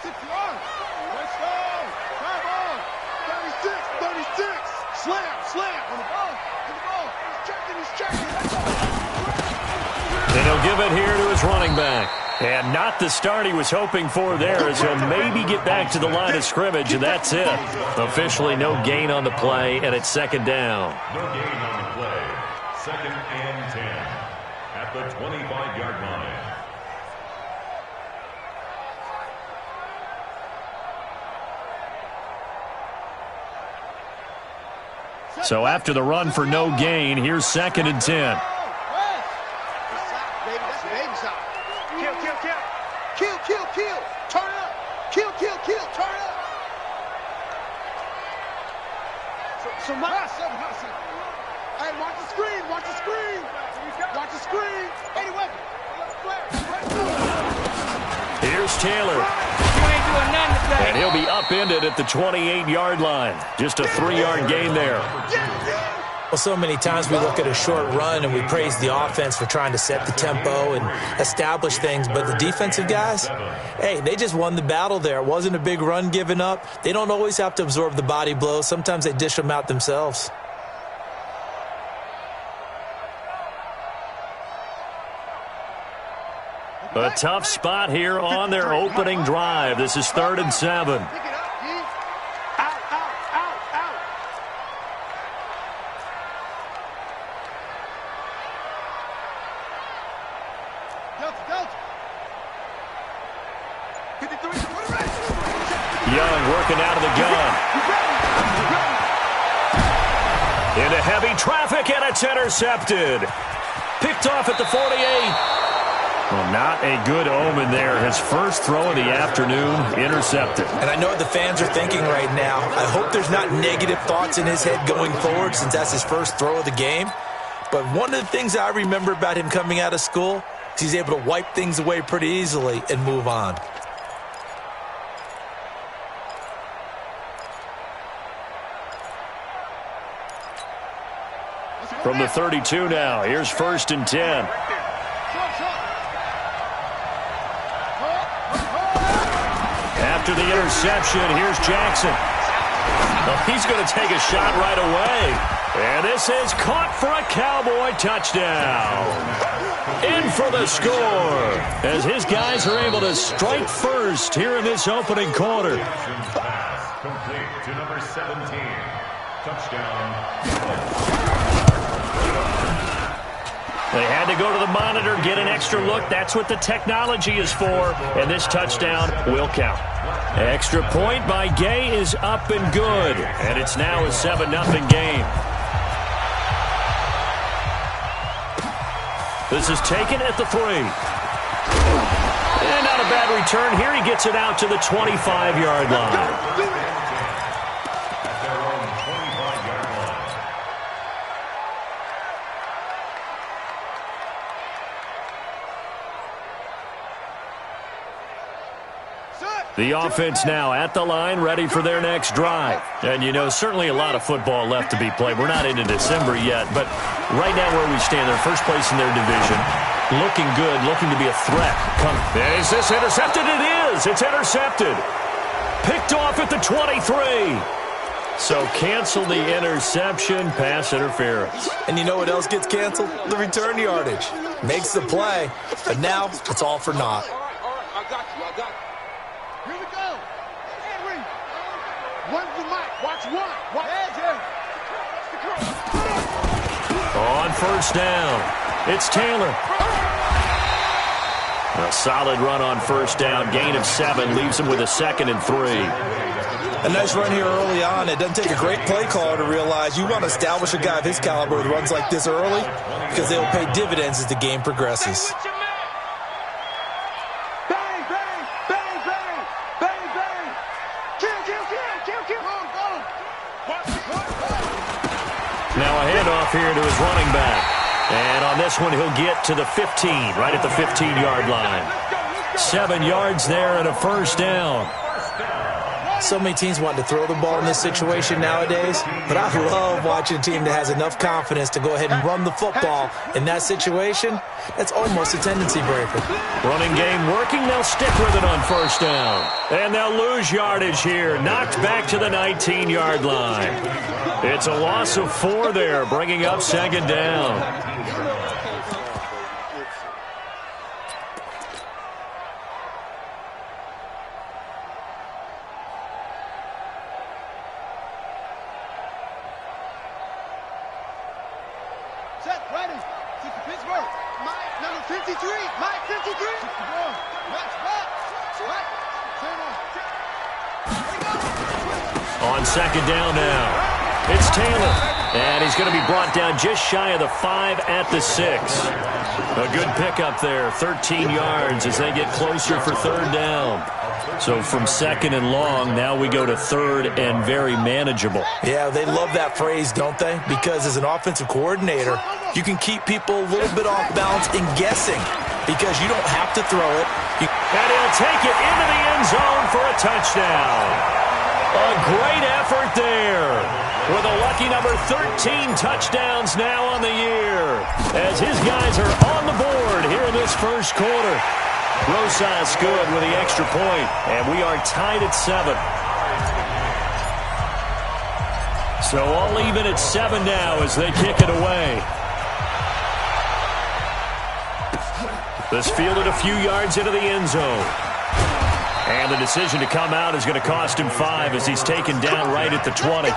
6 yards. Let's go. Come on. 36. Slam. On the ball. He's checking. And he'll give it here to his running back. And not the start he was hoping for there, as he'll maybe get back to the line of scrimmage, and that's it. Officially no gain on the play, and it's second down. No gain on the play. 2nd and 10 at the 25-yard line. So after the run for no gain, here's 2nd and 10. Kill. Turn up. Kill. Turn up. So hey, watch the screen. Anyway. Here's Taylor. You ain't doing nothing today. And he'll be upended at the 28-yard line. Just a 3-yard gain there. Well, so many times we look at a short run and we praise the offense for trying to set the tempo and establish things, but the defensive guys, hey, they just won the battle there. It wasn't a big run given up. They don't always have to absorb the body blows. Sometimes they dish them out themselves. A tough spot here on their opening drive. This is 3rd and 7. Young working out of the gun. Into heavy traffic, and it's intercepted. Picked off at the 48. Well, not a good omen there. His first throw of the afternoon, intercepted. And I know what the fans are thinking right now. I hope there's not negative thoughts in his head going forward since that's his first throw of the game. But one of the things I remember about him coming out of school is he's able to wipe things away pretty easily and move on. From the 32 now, here's 1st and 10. After the interception, here's Jackson. Well, he's going to take a shot right away. And this is caught for a Cowboy touchdown. In for the score, as his guys are able to strike first here in this opening quarter. Pass complete to number 17. Touchdown. They had to go to the monitor, get an extra look. That's what the technology is for. And this touchdown will count. Extra point by Gay is up and good. And it's now a 7-0 game. This is taken at the 3. And not a bad return here. He gets it out to the 25-yard line. The offense now at the line, ready for their next drive. And, you know, certainly a lot of football left to be played. We're not into December yet, but right now where we stand, they're first place in their division. Looking good, looking to be a threat. Is this intercepted? It is. It's intercepted. Picked off at the 23. So cancel the interception, pass interference. And you know what else gets canceled? The return yardage. Makes the play, but now it's all for naught. I got you. Here we go. Henry. One for Mike. Watch one. On first down, it's Taylor. A solid run on first down. Gain of 7 leaves him with a 2nd and 3. A nice run here early on. It doesn't take a great play caller to realize you want to establish a guy of his caliber with runs like this early because they will pay dividends as the game progresses. Now a handoff here to his running back. And on this one, he'll get to the 15, right at the 15-yard line. 7 yards there and a first down. So many teams want to throw the ball in this situation nowadays, but I love watching a team that has enough confidence to go ahead and run the football in that situation. That's almost a tendency breaker. Running game working. They'll stick with it on first down. And they'll lose yardage here. Knocked back to the 19-yard line. It's a loss of 4 there, bringing up second down. On second down now, it's Taylor, and he's going to be brought down just shy of the 5 at the 6. A good pickup there, 13 yards as they get closer for third down. So from second and long, now we go to third and very manageable. Yeah, they love that phrase, don't they? Because as an offensive coordinator, you can keep people a little bit off balance and guessing because you don't have to throw it. And he'll take it into the end zone for a touchdown. A great effort there with a lucky number 13 touchdowns now on the year as his guys are on the board here in this first quarter. Rosas good with the extra point, and we are tied at 7. So all even at 7 now as they kick it away. This fielded a few yards into the end zone. And the decision to come out is going to cost him 5 as he's taken down right at the 20.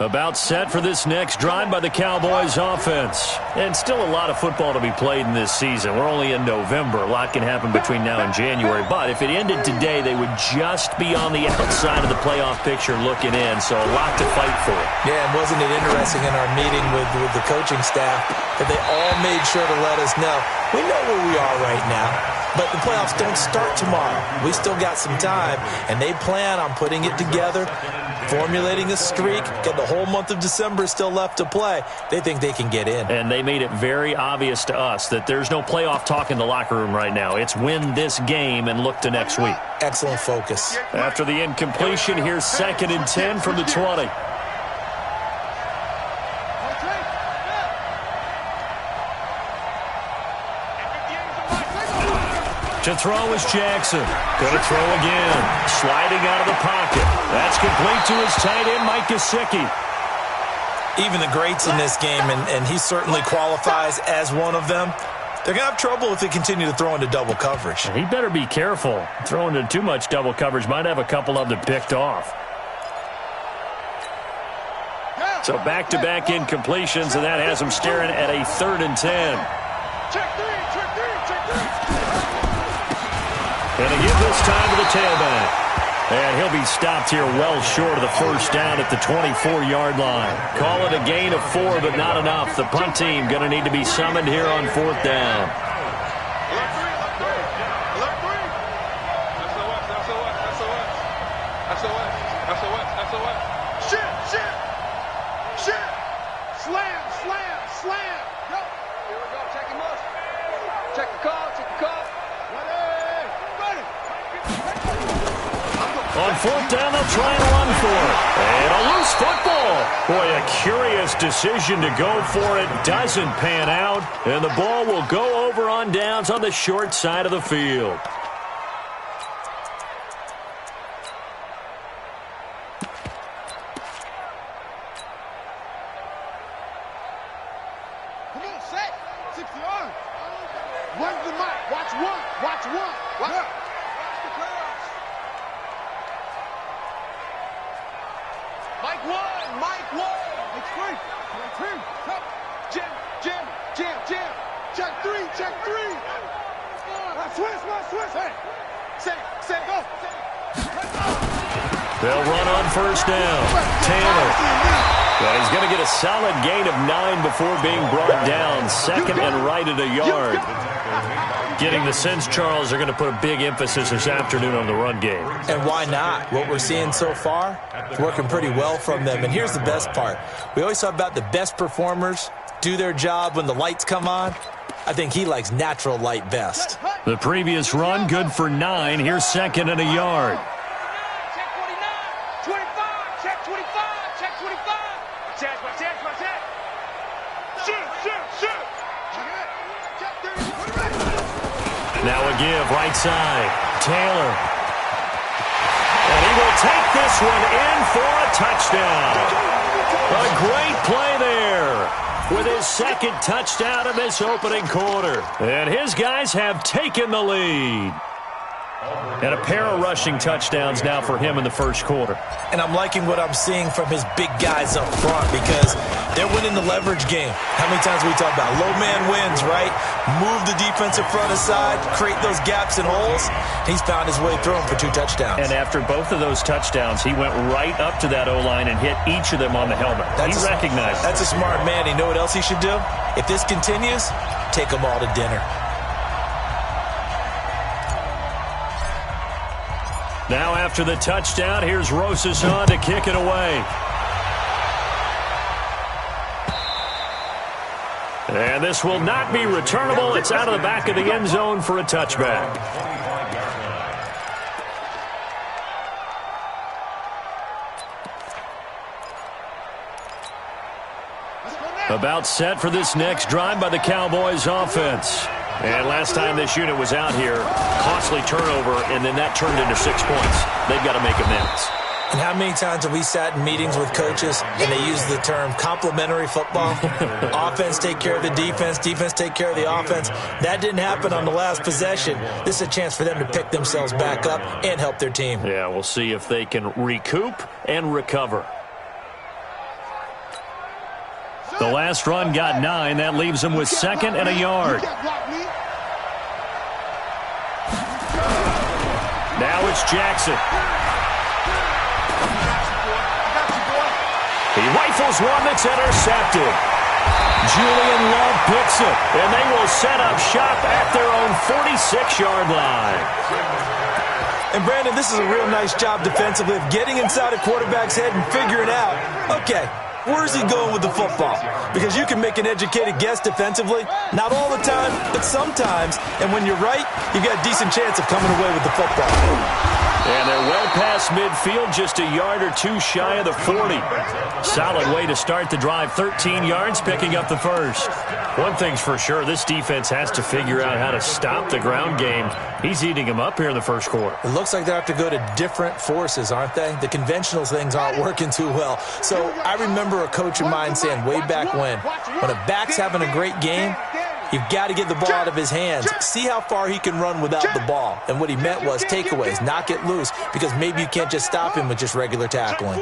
About set for this next drive by the Cowboys offense. And still a lot of football to be played in this season. We're only in November. A lot can happen between now and January. But if it ended today, they would just be on the outside of the playoff picture looking in. So a lot to fight for. Yeah, and wasn't it interesting in our meeting with the coaching staff that they all made sure to let us know, we know where we are right now, but the playoffs don't start tomorrow. We still got some time, and they plan on putting it together, formulating a streak, get the whole month of December still left to play. They think they can get in. And they made it very obvious to us that there's no playoff talk in the locker room right now. It's win this game and look to next week. Excellent focus. After the incompletion, here's 2nd and 10 from the 20. To throw is Jackson. Going to throw again. Sliding out of the pocket. That's complete to his tight end, Mike Gesicki. Even the greats in this game, and he certainly qualifies as one of them, they're going to have trouble if they continue to throw into double coverage. He better be careful. Throwing into too much double coverage might have a couple of them picked off. So back-to-back incompletions, and that has him staring at a 3rd and 10. And a give this time to the tailback. And he'll be stopped here well short of the first down at the 24-yard line. Call it a gain of 4, but not enough. The punt team going to need to be summoned here on 4th down. On 4th down, they'll try and run for it. And a loose football. Boy, a curious decision to go for it. Doesn't pan out. And the ball will go over on downs on the short side of the field. Come on, set. 6 yards. Run the mic. Watch one. Watch one. Watch the playoffs. Mike one. It's free. Come. Jam. Check three. Switch. Say, go. They'll run on first down. Taylor. And he's going to get a solid gain of 9 before being brought down. Second and right at a yard. Getting the sense, Charles, they're going to put a big emphasis this afternoon on the run game. And why not? What we're seeing so far is working pretty well from them. And here's the best part. We always talk about the best performers do their job when the lights come on. I think he likes natural light best. The previous run, good for 9. Here's second and a yard. Check 49. 25. Check 25. Check 25. Check. Shoot. Now a give, right side. Taylor. And he will take this one in for a touchdown. A great play there with his second touchdown in this opening quarter. And his guys have taken the lead. And a pair of rushing touchdowns now for him in the first quarter. And I'm liking what I'm seeing from his big guys up front because they're winning the leverage game. How many times we talk about low man wins, right? Move the defensive front aside, create those gaps and holes. He's found his way through them for 2 touchdowns. And after both of those touchdowns, he went right up to that O-line and hit each of them on the helmet. He recognized it. That's a smart man. You know what else he should do? If this continues, take them all to dinner. Now after the touchdown, here's Rosas on to kick it away. And this will not be returnable. It's out of the back of the end zone for a touchback. About set for this next drive by the Cowboys offense. And last time this unit was out here, costly turnover, and then that turned into 6 points. They've got to make amends. And how many times have we sat in meetings with coaches and they use the term complementary football? Offense take care of the defense, defense take care of the offense. That didn't happen on the last possession. This is a chance for them to pick themselves back up and help their team. Yeah, we'll see if they can recoup and recover. The last run got 9. That leaves them with second and a yard. Now it's Jackson. He rifles one that's intercepted. Julian Love picks it, and they will set up shop at their own 46-yard line. And, Brandon, this is a real nice job defensively of getting inside a quarterback's head and figuring out, okay, where's he going with the football? Because you can make an educated guess defensively. Not all the time, but sometimes. And when you're right, you've got a decent chance of coming away with the football. And they're well past midfield, just a yard or 2 shy of the 40. Solid way to start the drive. 13 yards, picking up the first. One thing's for sure, this defense has to figure out how to stop the ground game. He's eating them up here in the first quarter. It looks like they have to go to different forces, aren't they? The conventional things aren't working too well. So I remember a coach of mine saying way back when a back's having a great game, you've got to get the ball out of his hands. See how far he can run without the ball. And what he meant was takeaways, knock it loose, because maybe you can't just stop him with just regular tackling.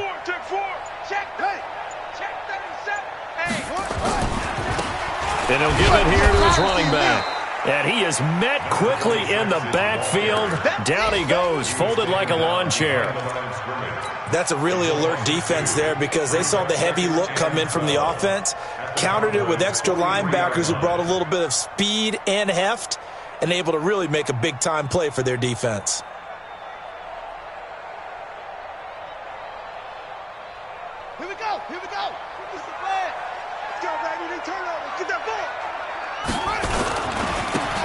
And he'll give it here to his running back. And he is met quickly in the backfield. Down he goes, folded like a lawn chair. That's a really alert defense there because they saw the heavy look come in from the offense, countered it with extra linebackers who brought a little bit of speed and heft, and able to really make a big-time play for their defense. Here we go. This is the plan. Let's go, baby. They turn over. Get that ball.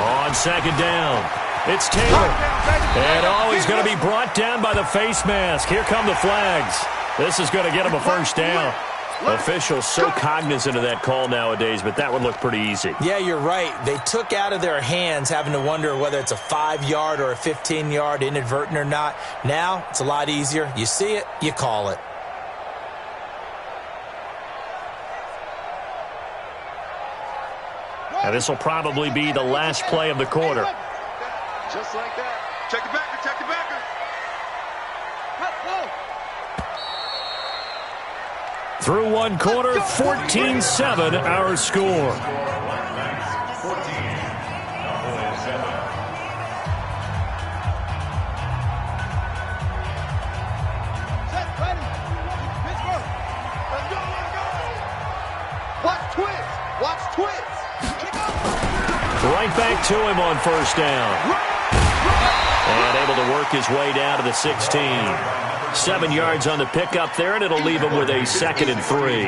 On second down, it's Taylor. And he's going to be brought down by the face mask. Here come the flags. This is going to get him a first down. Officials so cognizant of that call nowadays, but that would look pretty easy. Yeah, you're right. They took out of their hands having to wonder whether it's a 5-yard or a 15-yard, inadvertent or not. Now, it's a lot easier. You see it, you call it. And this will probably be the last play of the quarter. Just like that. Check the backer. Through one quarter, 14-7 our score. Watch twist. Watch twist. Right back to him on first down. And able to work his way down to the 16. 7 yards on the pickup there, and it'll leave him with a 2nd and 3.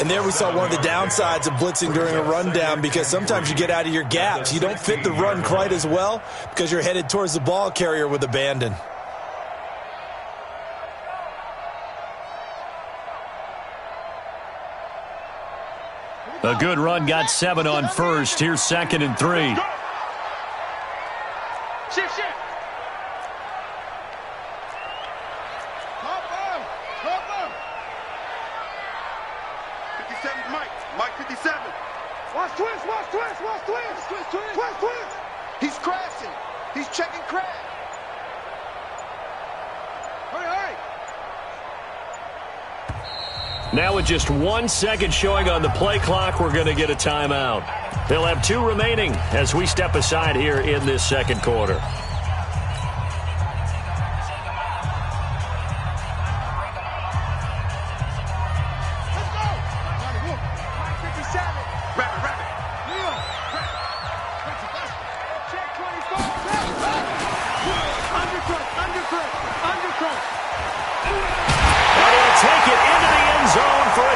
And there we saw one of the downsides of blitzing during a rundown, because sometimes you get out of your gaps. You don't fit the run quite as well because you're headed towards the ball carrier with abandon. A good run got 7 on first. Here's 2nd and 3. Shift. Cover. 57, Mike 57. Watch twist. Twist. He's crashing. He's checking crash. Hurry. Now with just 1 second showing on the play clock, we're going to get a timeout. They'll have 2 remaining as we step aside here in this second quarter.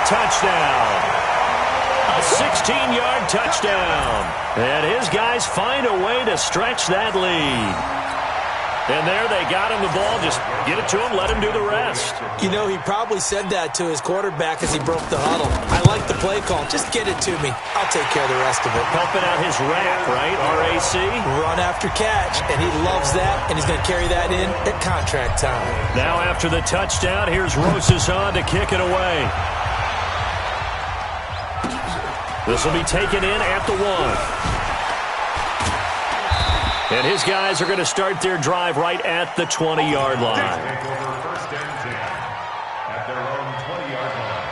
Touchdown. A 16-yard touchdown. And his guys find a way to stretch that lead. And there they got him the ball. Just get it to him, let him do the rest. You know, he probably said that to his quarterback as he broke the huddle. I like the play call. Just get it to me. I'll take care of the rest of it. Helping out his RAC, right? R-A-C? Run after catch. And he loves that, and he's going to carry that in at contract time. Now after the touchdown, here's Rosas on to kick it away. This will be taken in at the 1. And his guys are going to start their drive right at the 20-yard line. Take over 1st and 10 at their own 20-yard line.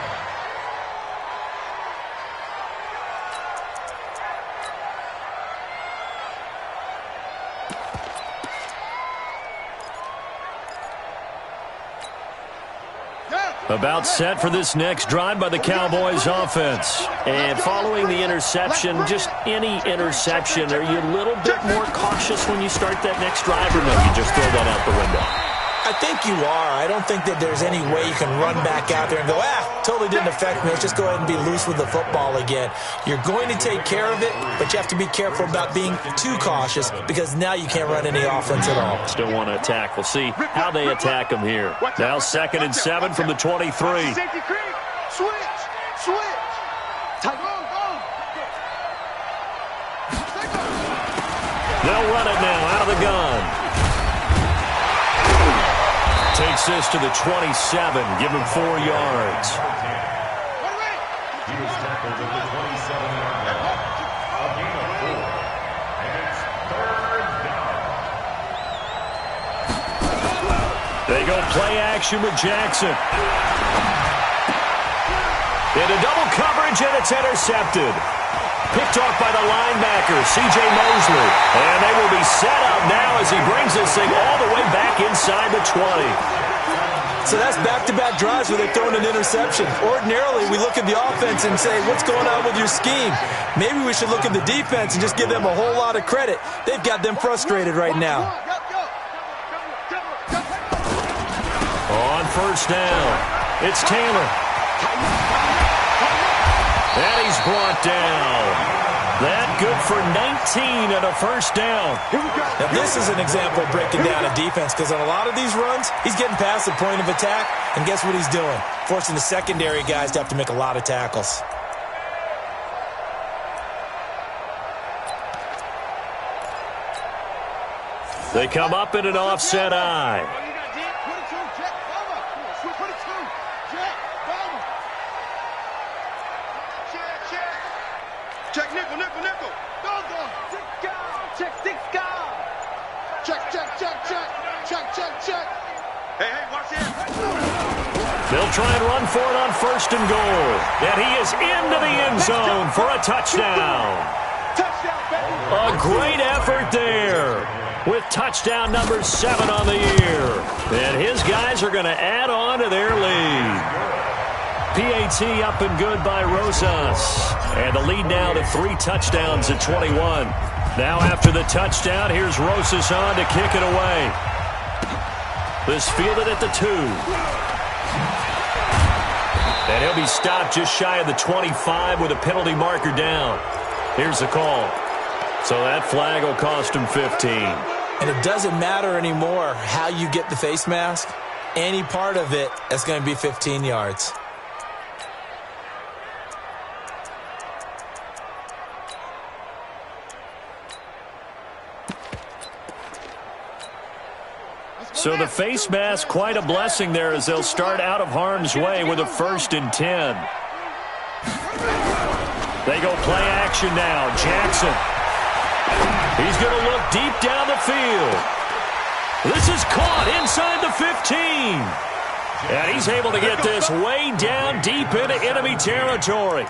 About set for this next drive by the Cowboys offense. And following the interception, just any interception, are you a little bit more cautious when you start that next drive, or no, you just throw that out the window? I think you are. I don't think that there's any way you can run back out there and go, totally didn't affect me. Let's just go ahead and be loose with the football again. You're going to take care of it, but you have to be careful about being too cautious, because now you can't run any offense at all. Still want to attack. We'll see how they attack him here. Now 2nd and 7 from the 23. Safety creep. Switch. They'll run it now out of the gun. Takes this to the 27. Give him 4 yards. He was tackled at the 27-yard line. A gain of 4. And it's 3rd down. They go play action with Jackson. Into double coverage, and it's intercepted. Picked off by the linebacker, C.J. Mosley. And they will be set up now as he brings this thing all the way back inside the 20. So that's back-to-back drives where they're throwing an interception. Ordinarily, we look at the offense and say, what's going on with your scheme? Maybe we should look at the defense and just give them a whole lot of credit. They've got them frustrated right now. On first down, it's Taylor. And he's brought down. That good for 19 and a first down. Now, this is an example of breaking down a defense, because on a lot of these runs, he's getting past the point of attack, and guess what he's doing? Forcing the secondary guys to have to make a lot of tackles. They come up in an offset eye. Check nickel. Check. Hey, watch it. They'll try and run for it on 1st and goal. And he is into the end zone for a touchdown. A great effort there with touchdown number 7 on the year. And his guys are going to add on to their lead. PAT up and good by Rosas. And the lead now to 3 touchdowns at 21. Now after the touchdown, here's Rosas on to kick it away. This fielded at the 2. And he'll be stopped just shy of the 25 with a penalty marker down. Here's the call. So that flag will cost him 15. And it doesn't matter anymore how you get the face mask. Any part of it, that's going to be 15 yards. So the face mask, quite a blessing there as they'll start out of harm's way with a 1st and 10. They go play action now. Jackson. He's going to look deep down the field. This is caught inside the 15. And he's able to get this way down deep into enemy territory.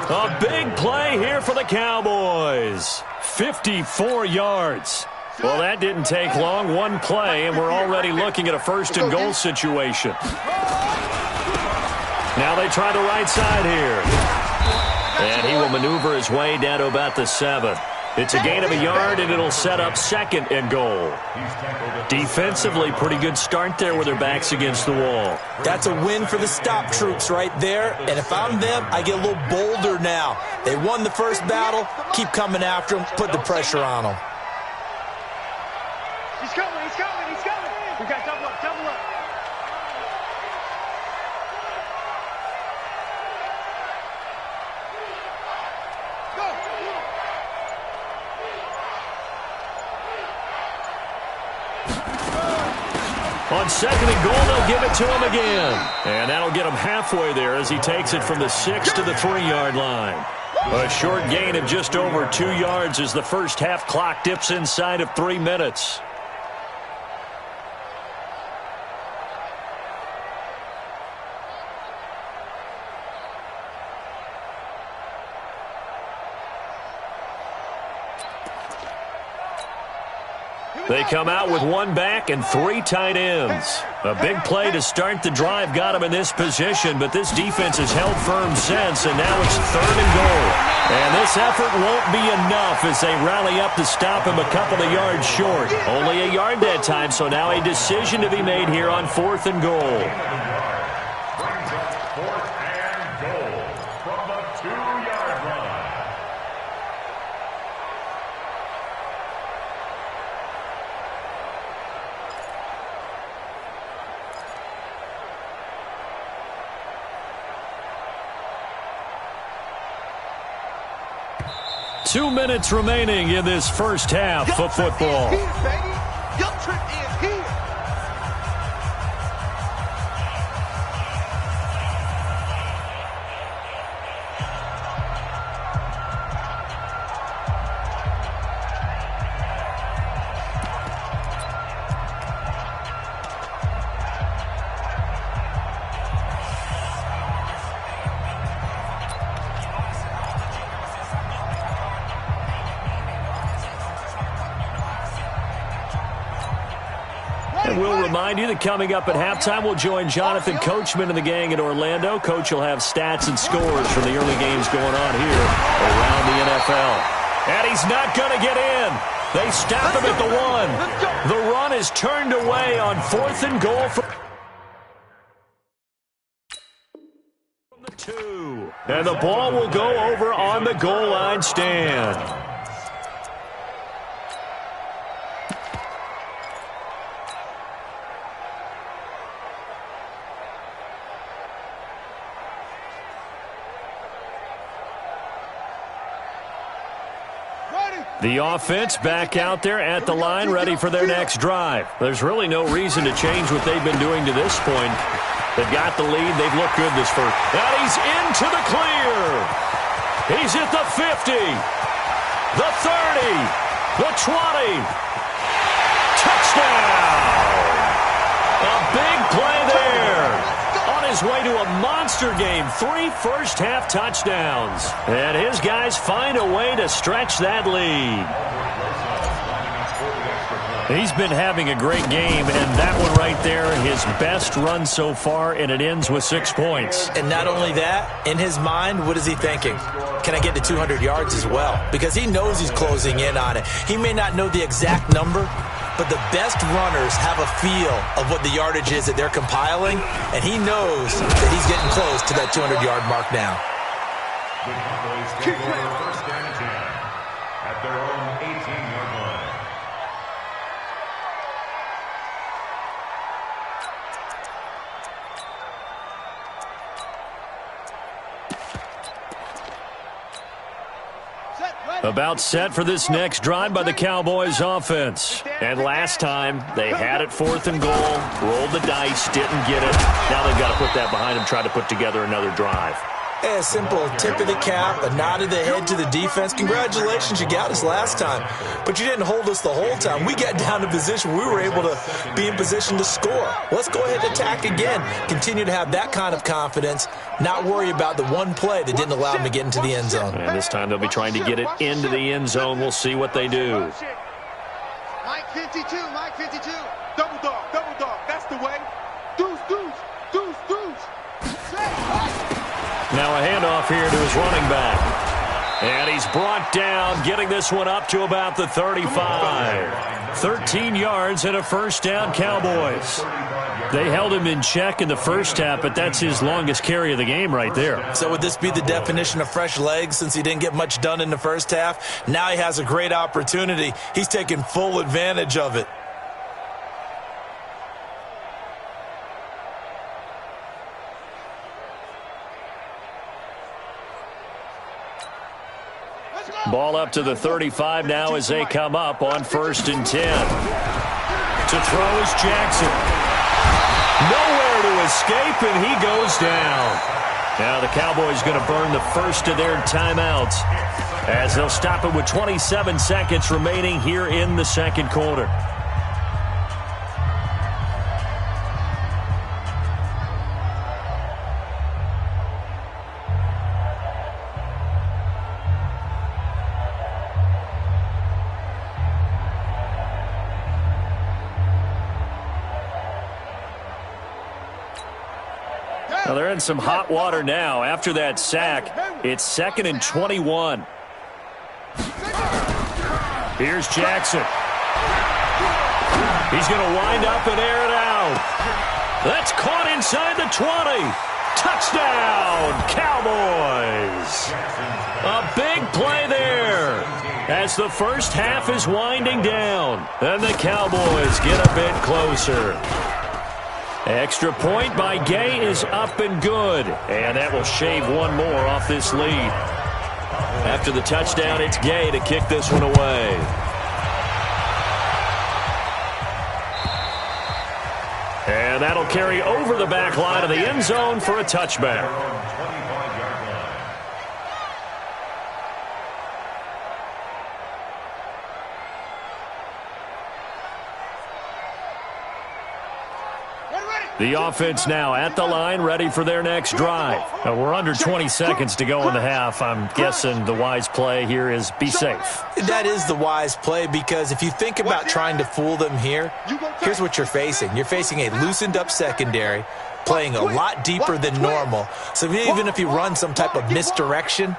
A big play here for the Cowboys. 54 yards. Well, that didn't take long. One play, and we're already looking at a 1st and goal situation. Now they try the right side here. And he will maneuver his way down to about the 7. It's a gain of a yard, and it'll set up 2nd and goal. Defensively, pretty good start there with their backs against the wall. That's a win for the stop troops right there. And if I'm them, I get a little bolder now. They won the first battle. Keep coming after them. Put the pressure on them. He's coming, he's coming, he's coming. We got double up, double up. Go. On 2nd and goal, they'll give it to him again. And that'll get him halfway there as he takes it from the 6 to the 3-yard line. A short gain of just over 2 yards as the first half clock dips inside of 3 minutes. They come out with 1 back and 3 tight ends. A big play to start the drive got him in this position, but this defense has held firm since, and now it's 3rd and goal. And this effort won't be enough as they rally up to stop him a couple of yards short. Only a yard that time, so now a decision to be made here on 4th and goal. Brings up 4th and goal from the 2-yard line. Two minutes remaining in this first half of football. Here, baby. Your trip is here. And we'll remind you that coming up at halftime, we'll join Jonathan Coachman and the gang in Orlando. Coach will have stats and scores from the early games going on here around the NFL. And he's not going to get in. They stop him at the 1. The run is turned away on 4th and goal from the 2. And the ball will go over on the goal line stand. The offense back out there at the line, ready for their next drive. There's really no reason to change what they've been doing to this point. They've got the lead. They've looked good this first. And he's into the clear. He's at the 50, the 30, the 20. Touchdown! A big play there. On his way to a monster game, 3 first-half touchdowns. And his guys find a way to stretch that lead. He's been having a great game, and that one right there, his best run so far, and it ends with 6 points. And not only that, in his mind, what is he thinking? Can I get to 200 yards as well? Because he knows he's closing in on it. He may not know the exact number, but the best runners have a feel of what the yardage is that they're compiling, and he knows that he's getting close to that 200-yard mark now. The Cowboys take over first and 10 at their own 18-yard line. About set for this next drive by the Cowboys offense. And last time, they had it 4th and goal, rolled the dice, didn't get it. Now they've got to put that behind them, try to put together another drive. Hey, a simple tip of the cap, a nod of the head to the defense. Congratulations, you got us last time. But you didn't hold us the whole time. We got down to position. We were able to be in position to score. Let's go ahead and attack again. Continue to have that kind of confidence. Not worry about the one play that didn't allow them to get into the end zone. And this time they'll be trying to get it into the end zone. We'll see what they do. Mike 52, Mike 52. Double dog, that's the way. Deuce, deuce, deuce, deuce. Now a handoff here to his running back. And he's brought down, getting this one up to about the 35. 13 yards and a first down, Cowboys. They held him in check in the first half, but that's his longest carry of the game right there. So would this be the definition of fresh legs since he didn't get much done in the first half? Now he has a great opportunity. He's taking full advantage of it. Ball up to the 35 now as they come up on 1st and 10. To throw is Jackson. Nowhere to escape, and he goes down. Now the Cowboys going to burn the first of their timeouts as they'll stop it with 27 seconds remaining here in the second quarter. Now they're in some hot water now. After that sack, it's 2nd and 21. Here's Jackson. He's going to wind up and air it out. That's caught inside the 20. Touchdown, Cowboys. A big play there as the first half is winding down. And the Cowboys get a bit closer. Extra point by Gay is up and good. And that will shave one more off this lead. After the touchdown, it's Gay to kick this one away. And that'll carry over the back line of the end zone for a touchback. The offense now at the line, ready for their next drive. Now we're under 20 seconds to go in the half. I'm guessing the wise play here is be safe. That is the wise play, because if you think about trying to fool them here, here's what you're facing. You're facing a loosened up secondary, playing a lot deeper than normal. So even if you run some type of misdirection,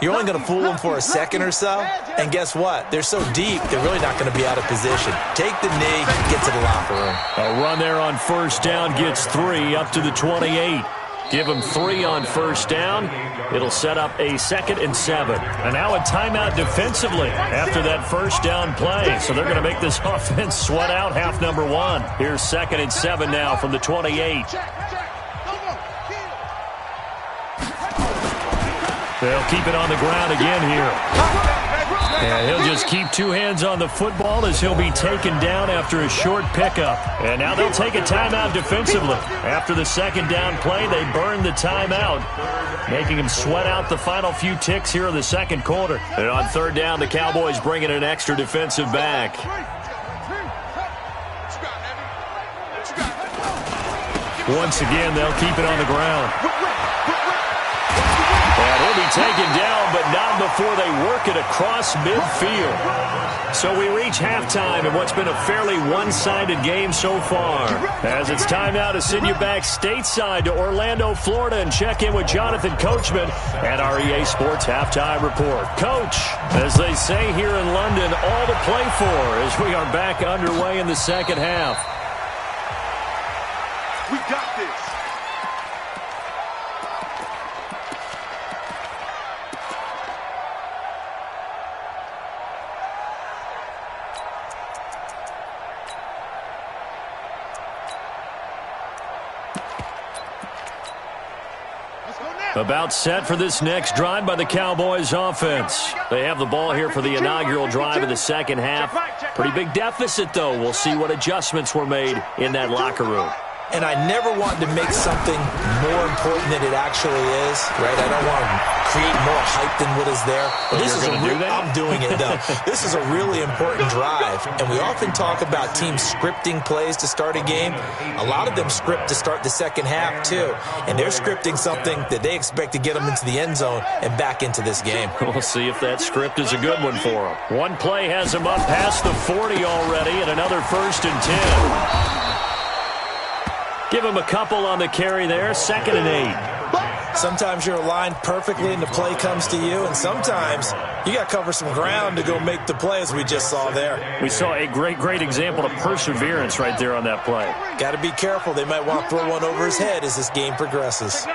you're only going to fool them for a second or so. And guess what? They're so deep, they're really not going to be out of position. Take the knee, get to the locker room. A run there on first down gets 3 up to the 28. Give them 3 on first down. It'll set up a 2nd and 7. And now a timeout defensively after that first down play. So they're going to make this offense sweat out half number 1. Here's 2nd and 7 now from the 28. They'll keep it on the ground again here. And he'll just keep 2 hands on the football as he'll be taken down after a short pickup. And now they'll take a timeout defensively. After the second down play, they burn the timeout, making him sweat out the final few ticks here in the second quarter. And on third down, the Cowboys bring in an extra defensive back. Once again, they'll keep it on the ground. And he'll be taken down, but not before they work it across midfield. So we reach halftime in what's been a fairly one-sided game so far. As it's time now to send you back stateside to Orlando, Florida, and check in with Jonathan Coachman at our EA Sports Halftime Report. Coach, as they say here in London, all to play for as we are back underway in the second half. We got this. About set for this next drive by the Cowboys offense. They have the ball here for the inaugural drive of the second half. Pretty big deficit, though. We'll see what adjustments were made in that locker room. And I never want to make something more important than it actually is, right? I don't want to create more hype than what is there. But this is I'm doing it, though. This is a really important drive. And we often talk about teams scripting plays to start a game. A lot of them script to start the second half, too. And they're scripting something that they expect to get them into the end zone and back into this game. We'll see if that script is a good one for them. One play has them up past the 40 already, and another 1st and 10. Give him a couple on the carry there, 2nd and 8. Sometimes you're aligned perfectly and the play comes to you, and sometimes you got to cover some ground to go make the play, as we just saw there. We saw a great example of perseverance right there on that play. Got to be careful. They might want to throw one over his head as this game progresses.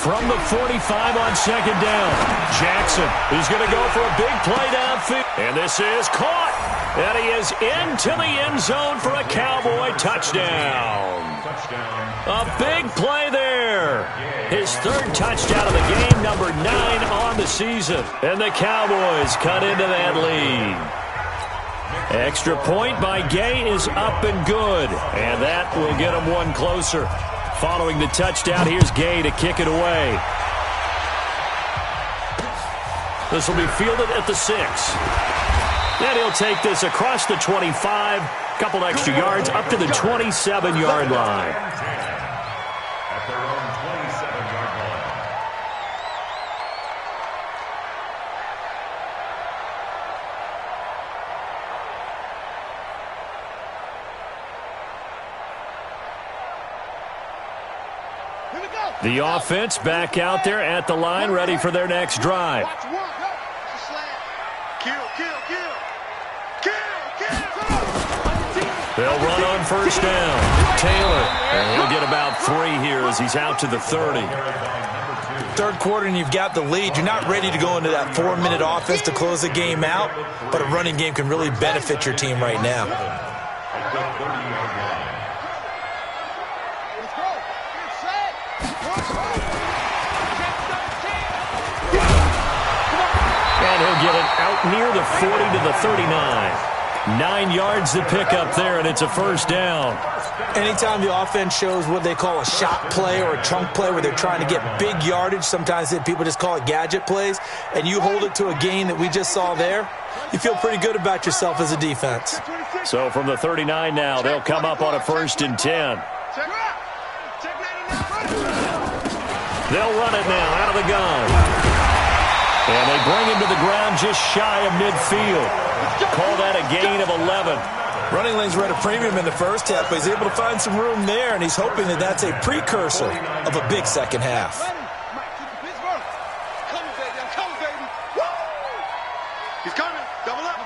From the 45 on 2nd down, Jackson is going to go for a big play downfield. And this is caught. And he is into the end zone for a Cowboy touchdown. A big play there. His 3rd touchdown of the game, number 9 on the season. And the Cowboys cut into that lead. Extra point by Gay is up and good. And that will get him one closer. Following the touchdown, here's Gay to kick it away. This will be fielded at the 6. And he'll take this across the 25, couple extra yards, up to the 27-yard line. At their own 27-yard line. The offense back out there at the line, ready for their next drive. They'll run on 1st down. Taylor, and he'll get about 3 here as he's out to the 30. 3rd quarter and you've got the lead. You're not ready to go into that 4-minute offense to close the game out, but a running game can really benefit your team right now. And he'll get it out near the 40 to the 39. 9 yards to pick up there, and it's a 1st down. Anytime the offense shows what they call a shot play or a chunk play where they're trying to get big yardage, sometimes people just call it gadget plays, and you hold it to a gain that we just saw there, you feel pretty good about yourself as a defense. So from the 39 now, they'll come up on a 1st and 10. They'll run it now out of the gun. And they bring him to the ground just shy of midfield. Call that a gain of 11. Running lanes were at a premium in the first half, but he's able to find some room there, and he's hoping that that's a precursor of a big second half. He's coming. Double up.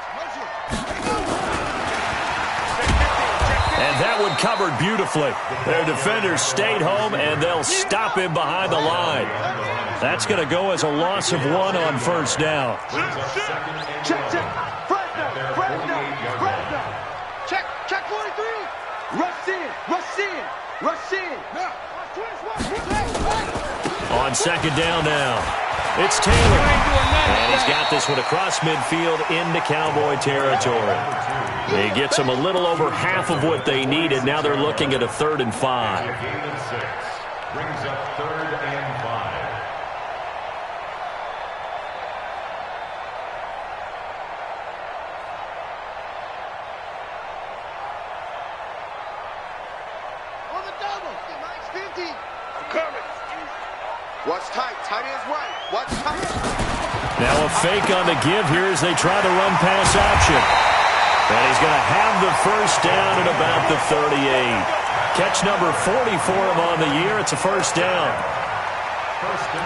And that one covered beautifully. Their defenders stayed home, and they'll stop him behind the line. That's going to go as a loss of 1 on 1st down. Check 43. Rush in. On 2nd down now, it's Taylor. And he's got this one across midfield into Cowboy territory. He gets them a little over half of what they needed. Now they're looking at a 3rd and 5. Brings up 3rd and 5. empty. I'm coming. Watch tight. Tight ends right. Watch tight. Now a fake on the give here as they try the run-pass option. And he's going to have the first down at about the 38. Catch number 40 for him on the year. It's a first down.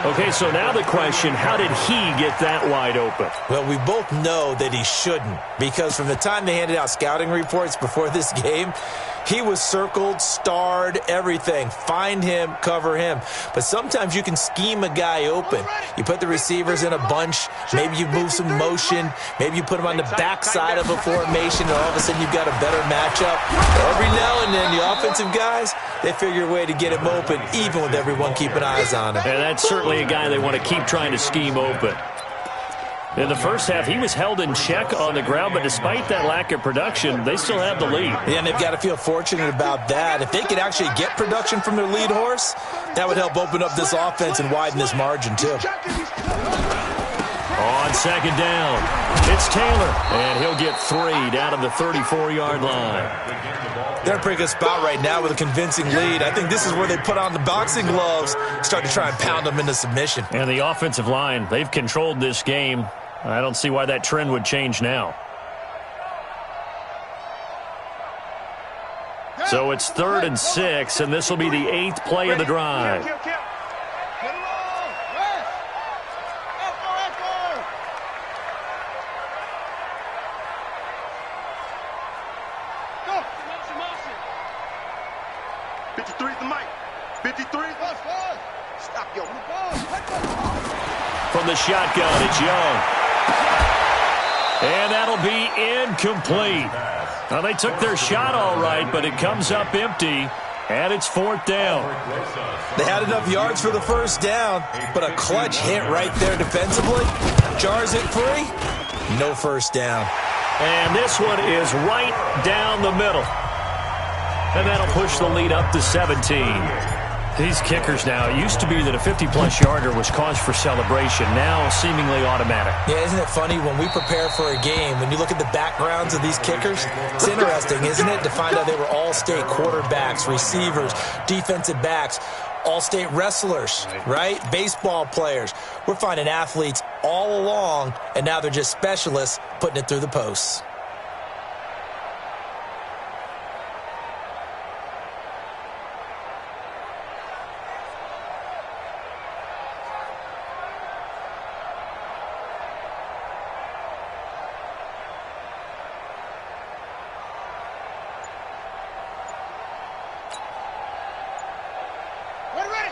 Okay, so now the question, how did he get that wide open? Well, we both know that he shouldn't, because from the time they handed out scouting reports before this game, he was circled, starred, everything. Find him, cover him. But sometimes you can scheme a guy open. You put the receivers in a bunch. Maybe you move some motion. Maybe you put him on the backside of a formation, and all of a sudden you've got a better matchup. Every now and then, the offensive guys, they figure a way to get him open, even with everyone keeping eyes on him. And that's certainly a guy they want to keep trying to scheme open. In the first half, he was held in check on the ground, but despite that lack of production, they still have the lead. Yeah, and they've got to feel fortunate about that. If they could actually get production from their lead horse, that would help open up this offense and widen this margin, too. On second down, it's Taylor, and he'll get 3 down to the 34-yard line. They're in a pretty good spot right now with a convincing lead. I think this is where they put on the boxing gloves, start to try and pound them into submission. And the offensive line, they've controlled this game. I don't see why that trend would change now. So it's 3rd and 6, and this will be the 8th play of the drive. From the shotgun, it's Young. And that'll be incomplete. Now, they took their shot all right, but it comes up empty, and it's 4th down. They had enough yards for the first down, but a clutch hit right there defensively. Jars it free. No first down. And this one is right down the middle. And that'll push the lead up to 17. These kickers now, it used to be that a 50-plus yarder was cause for celebration. Now, seemingly automatic. Yeah, isn't it funny when we prepare for a game, when you look at the backgrounds of these kickers, it's interesting, isn't it, to find out they were all-state quarterbacks, receivers, defensive backs, all-state wrestlers, right? Baseball players. We're finding athletes all along, and now they're just specialists putting it through the posts.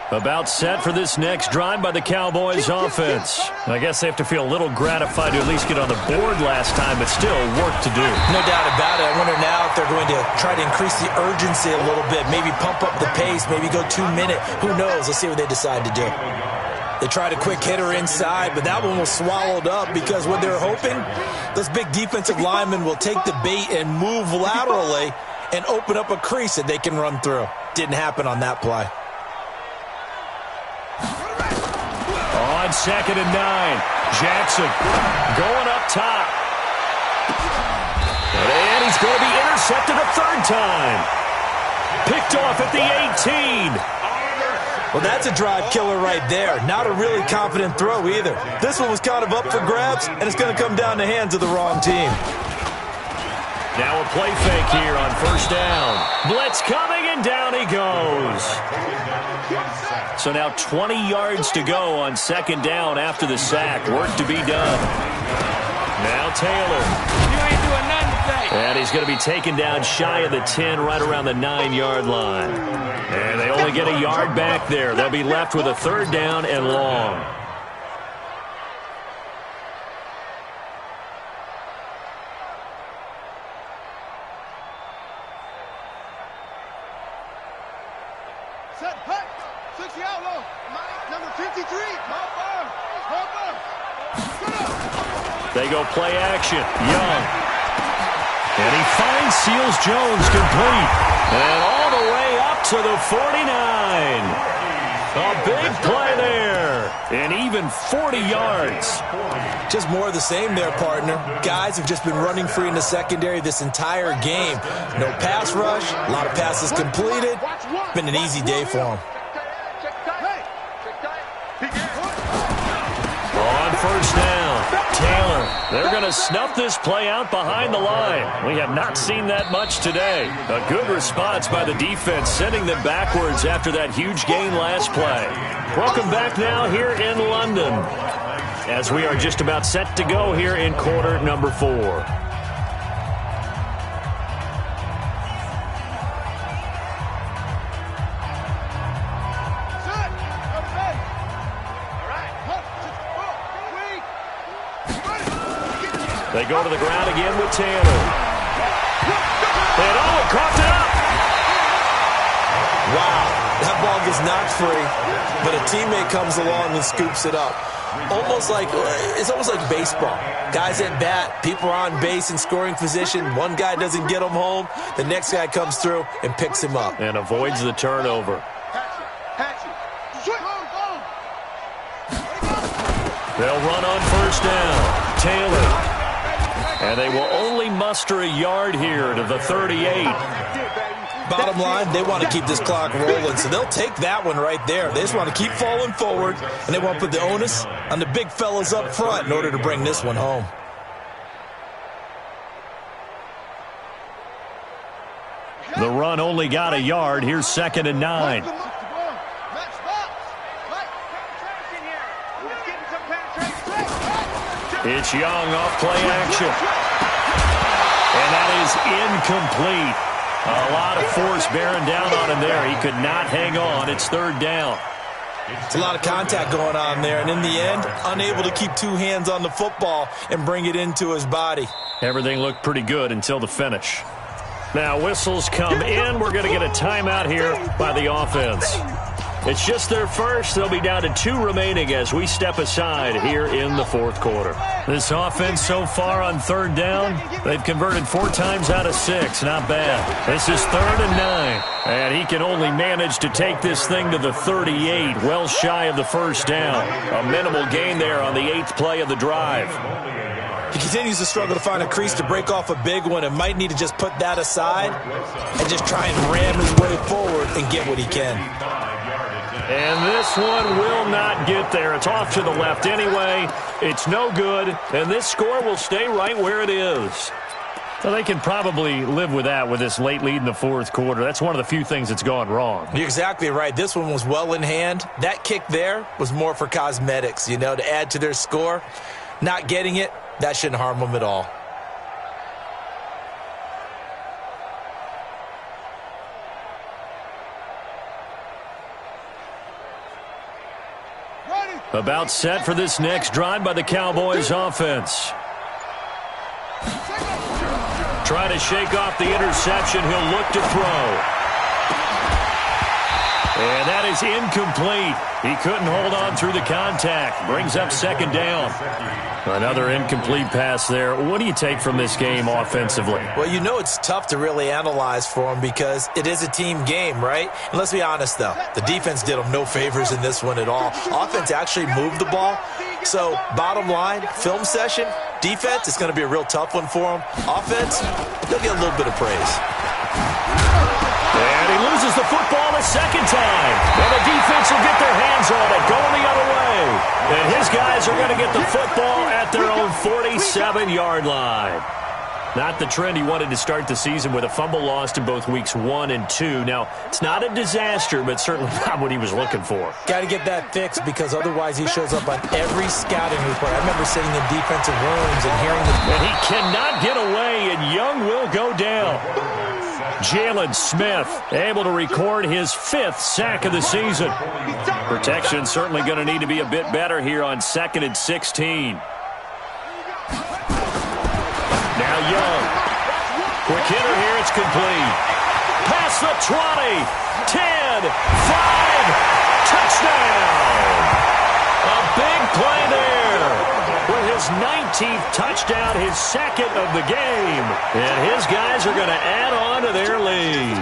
About set for this next drive by the Cowboys offense. I guess they have to feel a little gratified to at least get on the board last time, but still work to do. No doubt about it. I wonder now if they're going to try to increase the urgency a little bit, maybe pump up the pace, maybe go 2-minute. Who knows? Let's see what they decide to do. They tried a quick hitter inside, but that one was swallowed up because what they're hoping, those big defensive linemen will take the bait and move laterally and open up a crease that they can run through. Didn't happen on that play. On 2nd and 9, Jackson going up top. And he's going to be intercepted a 3rd time. Picked off at the 18. Well, that's a drive killer right there. Not a really confident throw either. This one was kind of up for grabs, and it's going to come down the hands of the wrong team. Now a play fake here on 1st down. Blitz coming, and down he goes. So now 20 yards to go on 2nd down after the sack. Work to be done. Now Taylor. You ain't doing nothing today. And he's going to be taken down shy of the 10, right around the 9-yard line. And they only get a yard back there. They'll be left with a 3rd down and long. Set, hut, 60 outlaw, number 53, They go play action. Young. And he finds Seals Jones complete. And all the way up to the 49. A big play there. And even 40 yards. Just more of the same there, partner. Guys have just been running free in the secondary this entire game. No pass rush, a lot of passes completed. Been an easy day for them. first down. Taylor, they're going to snuff this play out behind the line. We have not seen that much today. A good response by the defense, sending them backwards after that huge gain last play. Welcome back now here in London, as we are just about set to go here in quarter number 4. They go to the ground again with Taylor. And caught it up. Wow, that ball gets knocked free, but a teammate comes along and scoops it up. It's almost like baseball. Guys at bat, people are on base in scoring position. One guy doesn't get him home. The next guy comes through and picks him up. And avoids the turnover. They'll run on first down. Taylor. And they will only muster a yard here to the 38. Bottom line, they want to keep this clock rolling, so they'll take that one right there. They just want to keep falling forward, and they want to put the onus on the big fellas up front in order to bring this one home. The run only got a yard. Here's 2nd and 9. It's Young off play action. And that is incomplete. A lot of force bearing down on him there. He could not hang on. It's 3rd down. It's a lot of contact going on there, and in the end, unable to keep 2 hands on the football and bring it into his body. Everything looked pretty good until the finish. Now whistles come in. We're going to get a timeout here by the offense. It's just their first. They'll be down to 2 remaining as we step aside here in the 4th quarter. This offense so far on 3rd down, they've converted 4 times out of 6. Not bad. This is 3rd and 9. And he can only manage to take this thing to the 38, well shy of the first down. A minimal gain there on the 8th play of the drive. He continues to struggle to find a crease to break off a big one and might need to just put that aside and just try and ram his way forward and get what he can. And this one will not get there. It's off to the left anyway. It's no good, and this score will stay right where it is. Well, they can probably live with that with this late lead in the 4th quarter. That's one of the few things that's gone wrong. You're exactly right. This one was well in hand. That kick there was more for cosmetics, to add to their score. Not getting it, that shouldn't harm them at all. About set for this next drive by the Cowboys offense. Trying to shake off the interception. He'll look to throw. And that is incomplete. He couldn't hold on through the contact. Brings up 2nd down. Another incomplete pass there. What do you take from this game offensively? Well, it's tough to really analyze for him because it is a team game, right? And let's be honest, though. The defense did them no favors in this one at all. Offense actually moved the ball. So, bottom line, film session, defense, it's going to be a real tough one for them. Offense, they'll get a little bit of praise. And he loses the football a 2nd time. And the defense will get their hands on it, going the other way. And his guys are going to get the football at their own 47-yard line. Not the trend he wanted to start the season with a fumble lost in both weeks 1 and 2. Now, it's not a disaster, but certainly not what he was looking for. Got to get that fixed because otherwise he shows up on every scouting report. I remember sitting in defensive rooms and hearing the... And he cannot get away, and Young will go down. Jalen Smith able to record his 5th sack of the season. Protection certainly going to need to be a bit better here on 2nd and 16. Now Young. Quick hitter here. It's complete. Past the 20. 10. 5. Touchdown. A big play there. With his 19th touchdown, his 2nd of the game. And his guys are going to add on to their lead.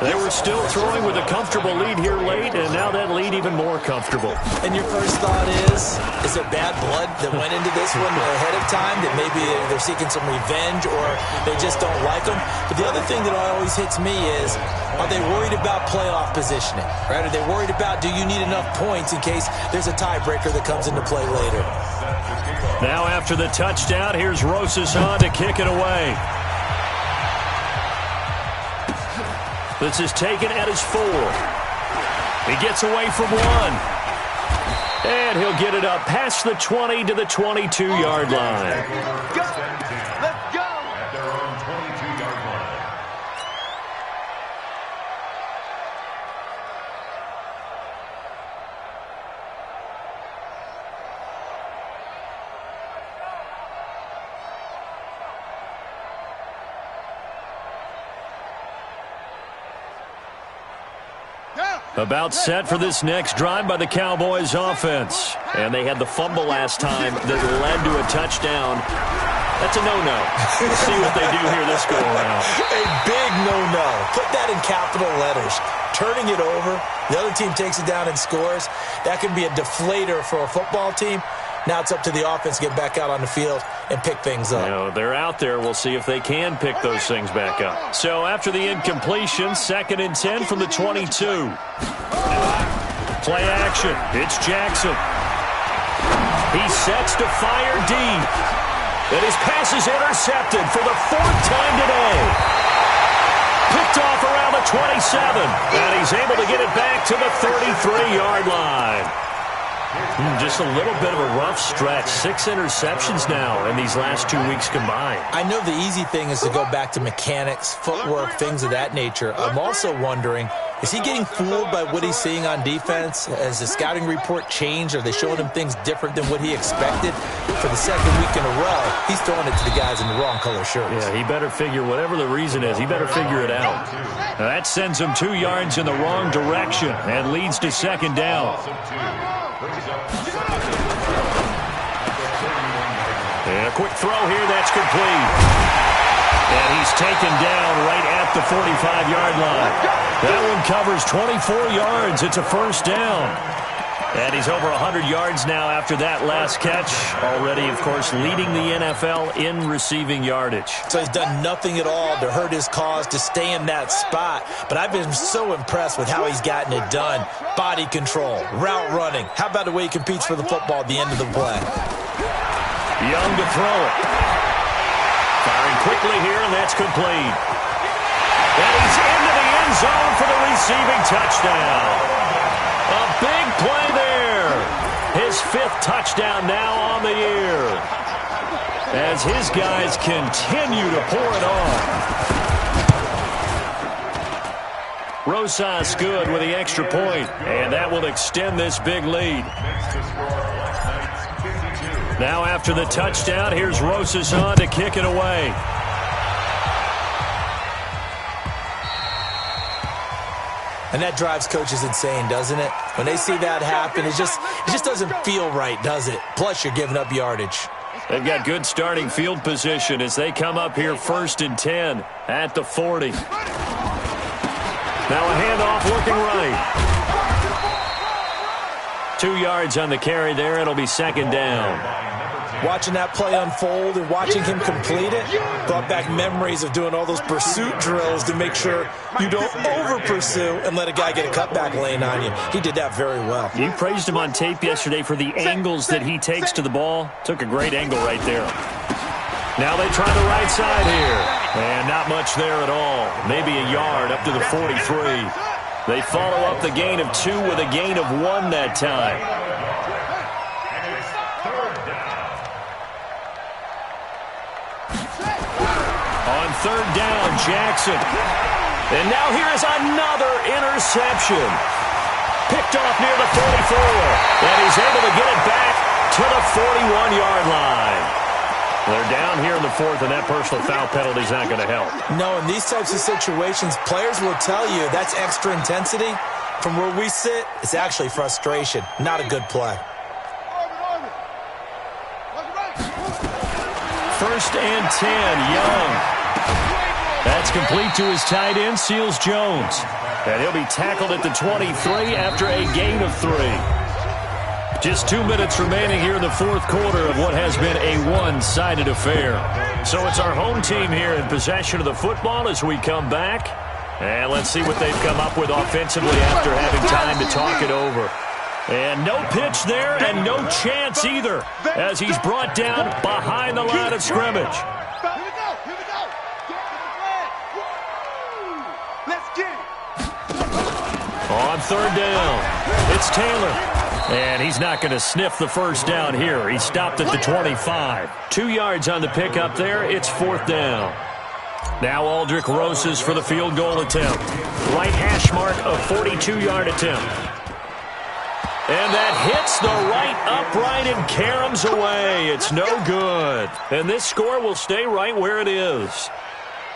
They were still throwing with a comfortable lead here late, and now that lead even more comfortable. And your first thought is there bad blood that went into this one ahead of time, that maybe they're seeking some revenge or they just don't like them? But the other thing that always hits me is, are they worried about playoff positioning? Right? Are they worried about, do you need enough points in case there's a tiebreaker that comes into play later? Now after the touchdown, here's Rosas on to kick it away. This is taken at his 4. He gets away from 1. And he'll get it up past the 20 to the 22-yard line. Go! Let's go! At their own 22-yard line. About set for this next drive by the Cowboys offense. And they had the fumble last time that led to a touchdown. That's a no-no. We'll see what they do here this go-around. A big no-no. Put that in capital letters. Turning it over, the other team takes it down and scores. That can be a deflator for a football team. Now it's up to the offense to get back out on the field and pick things up. You know, they're out there. We'll see if they can pick those things back up. So after the incompletion, 2nd and 10 from the 22. Play action. It's Jackson. He sets to fire deep. And his pass is intercepted for the 4th time today. Picked off around the 27. And he's able to get it back to the 33-yard line. Just a little bit of a rough stretch. 6 interceptions now in these last 2 weeks combined. I know the easy thing is to go back to mechanics, footwork, things of that nature. I'm also wondering, is he getting fooled by what he's seeing on defense? Has the scouting report changed? Are they showing him things different than what he expected? For the 2nd week in a row, he's throwing it to the guys in the wrong color shirts. Yeah, he better figure, whatever the reason is, he better figure it out. Now that sends him 2 yards in the wrong direction and leads to 2nd down. And a quick throw here, that's complete. And he's taken down right at the 45-yard line. That one covers 24 yards. It's a 1st down. And he's over 100 yards now after that last catch. Already, of course, leading the NFL in receiving yardage. So he's done nothing at all to hurt his cause, to stay in that spot. But I've been so impressed with how he's gotten it done. Body control, route running. How about the way he competes for the football at the end of the play? Young to throw it. Firing quickly here, and that's complete. And he's into the end zone for the receiving touchdown. A big play there. His 5th touchdown now on the year. As his guys continue to pour it on. Rosas good with the extra point, and that will extend this big lead. Now after the touchdown, here's Rosas on to kick it away. And that drives coaches insane, doesn't it? When they see that happen, it just doesn't feel right, does it? Plus, you're giving up yardage. They've got good starting field position as they come up here 1st and 10 at the 40. Now a handoff looking right. 2 yards on the carry there. It'll be 2nd down. Watching that play unfold and watching him complete it brought back memories of doing all those pursuit drills to make sure you don't over-pursue and let a guy get a cutback lane on you. He did that very well. You praised him on tape yesterday for the angles that he takes to the ball. Took a great angle right there. Now they try the right side here. And not much there at all. Maybe a yard up to the 43. They follow up the gain of 2 with a gain of 1 that time. On 3rd down, Jackson. And now here is another interception. Picked off near the 44. And he's able to get it back to the 41-yard line. They're down here in the 4th, and that personal foul penalty is not going to help. No, in these types of situations, players will tell you that's extra intensity. From where we sit, it's actually frustration. Not a good play. 1st and 10, Young. That's complete to his tight end, Seals Jones. And he'll be tackled at the 23 after a gain of 3. Just 2 minutes remaining here in the fourth quarter of what has been a one-sided affair. So it's our home team here in possession of the football as we come back. And let's see what they've come up with offensively after having time to talk it over. And no pitch there and no chance either as he's brought down behind the line of scrimmage. Here we go. Here we go. Get the flag. Let's get it. On third down, it's Taylor. And he's not going to sniff the first down here. He stopped at the 25. 2 yards on the pickup there. It's fourth down. Now Aldrich Rosas for the field goal attempt. Right hash mark of 42-yard attempt. And that hits the right upright and caroms away. It's no good. And this score will stay right where it is.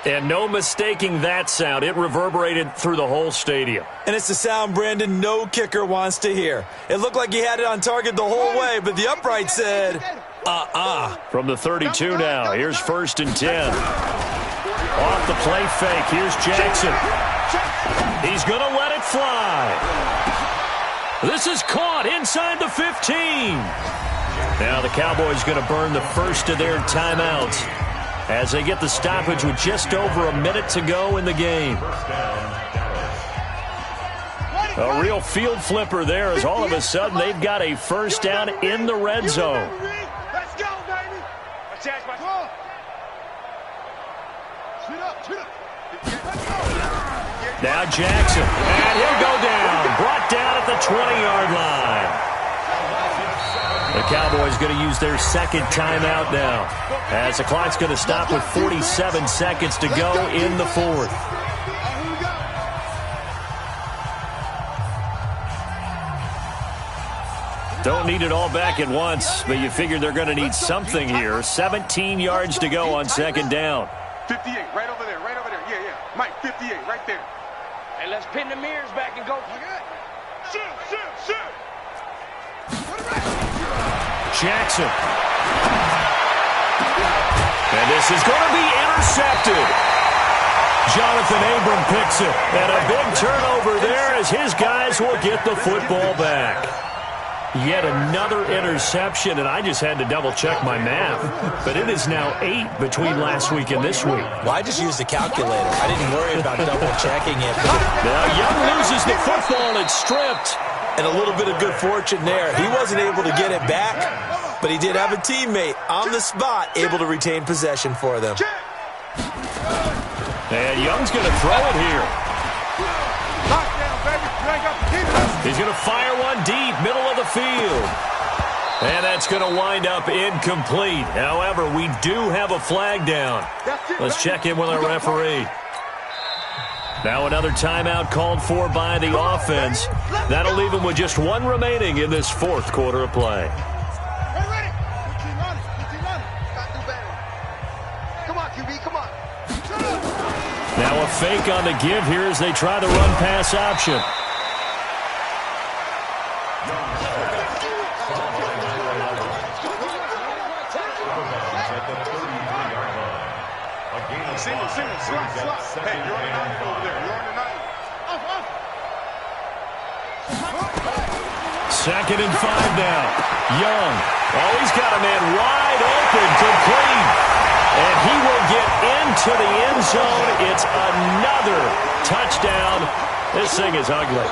And no mistaking that sound. It reverberated through the whole stadium. And it's the sound, Brandon, no kicker wants to hear. It looked like he had it on target the whole way, but the upright said, From the 32 now, here's first and 10. Off the play fake, here's Jackson. He's going to let it fly. This is caught inside the 15. Now the Cowboys going to burn the first of their timeouts as they get the stoppage with just over a minute to go in the game. A real field flipper there as all of a sudden they've got a first down in the red zone. Let's go, baby. Now Jackson, and he'll go down, brought down at the 20-yard line. The Cowboys going to use their second timeout now as the clock's going to stop with 47 seconds to go in the fourth. Don't need it all back at once, but you figure they're going to need something here. 17 yards to go on second down. 58, right over there, right over there. Yeah, yeah. Mike, 58, right there. Hey, let's pin the mirrors back and go. Shoot. Jackson. And this is going to be intercepted. Jonathan Abram picks it. And a big turnover there as his guys will get the football back. Yet another interception, and I just had to double-check my math. But it is now 8 between last week and this week. well, I just used the calculator. I didn't worry about double-checking it. Now Young loses the football. It's stripped. And a little bit of good fortune there. He wasn't able to get it back, but he did have a teammate on the spot able to retain possession for them. And Young's going to throw it here. He's going to fire one deep, middle of the field. And that's going to wind up incomplete. However, we do have a flag down. Let's check in with our referee. Now another timeout called for by the offense. That'll leave them with just one remaining in this fourth quarter of play. Ready. Come on, QB, come on. Now a fake on the give here as they try the run-pass option. Slot. Hey, you're on the 90 over there. You're on the 90. Second and 5 now. Young. Oh, he's got a man wide open, complete. And he will get into the end zone. It's another touchdown. This thing is ugly.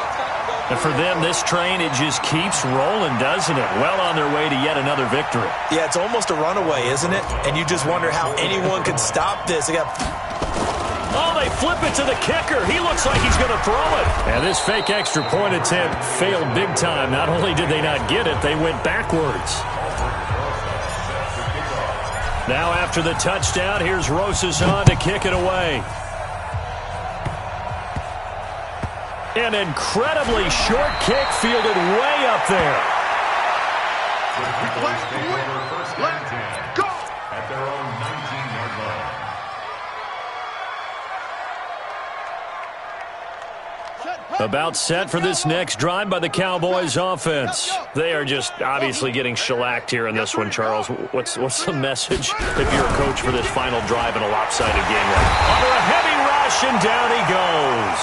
And for them, this train, it just keeps rolling, doesn't it? Well on their way to yet another victory. Yeah, it's almost a runaway, isn't it? And you just wonder how anyone could stop this. Oh, they flip it to the kicker. He looks like he's going to throw it. And this fake extra point attempt failed big time. Not only did they not get it, they went backwards. Now after the touchdown, here's Rosas on to kick it away. An incredibly short kick fielded way up there. Let's go. At their own 19-yard line. Set. About set for this next drive by the Cowboys offense. They are just obviously getting shellacked here in this one, Charles. What's the message if you're a coach for this final drive in a lopsided game? Under a heavy rush, and down he goes.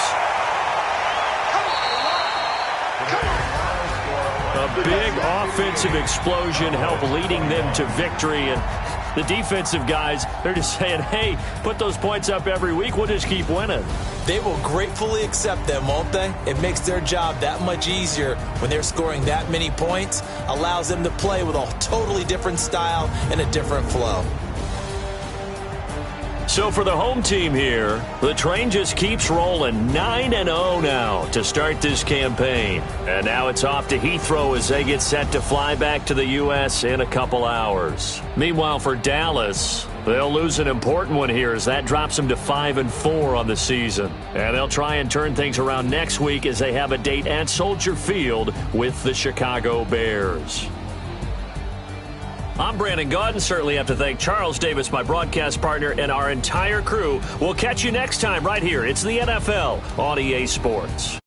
A big offensive explosion helped leading them to victory, and the defensive guys, they're just saying, hey, put those points up every week, we'll just keep winning. They will gratefully accept them, won't they? It makes their job that much easier when they're scoring that many points, allows them to play with a totally different style and a different flow. So for the home team here, the train just keeps rolling 9-0 now to start this campaign. And now it's off to Heathrow as they get set to fly back to the U.S. in a couple hours. Meanwhile, for Dallas, they'll lose an important one here as that drops them to 5-4 on the season. And they'll try and turn things around next week as they have a date at Soldier Field with the Chicago Bears. I'm Brandon Gaudin. Certainly have to thank Charles Davis, my broadcast partner, and our entire crew. We'll catch you next time right here. It's the NFL on EA Sports.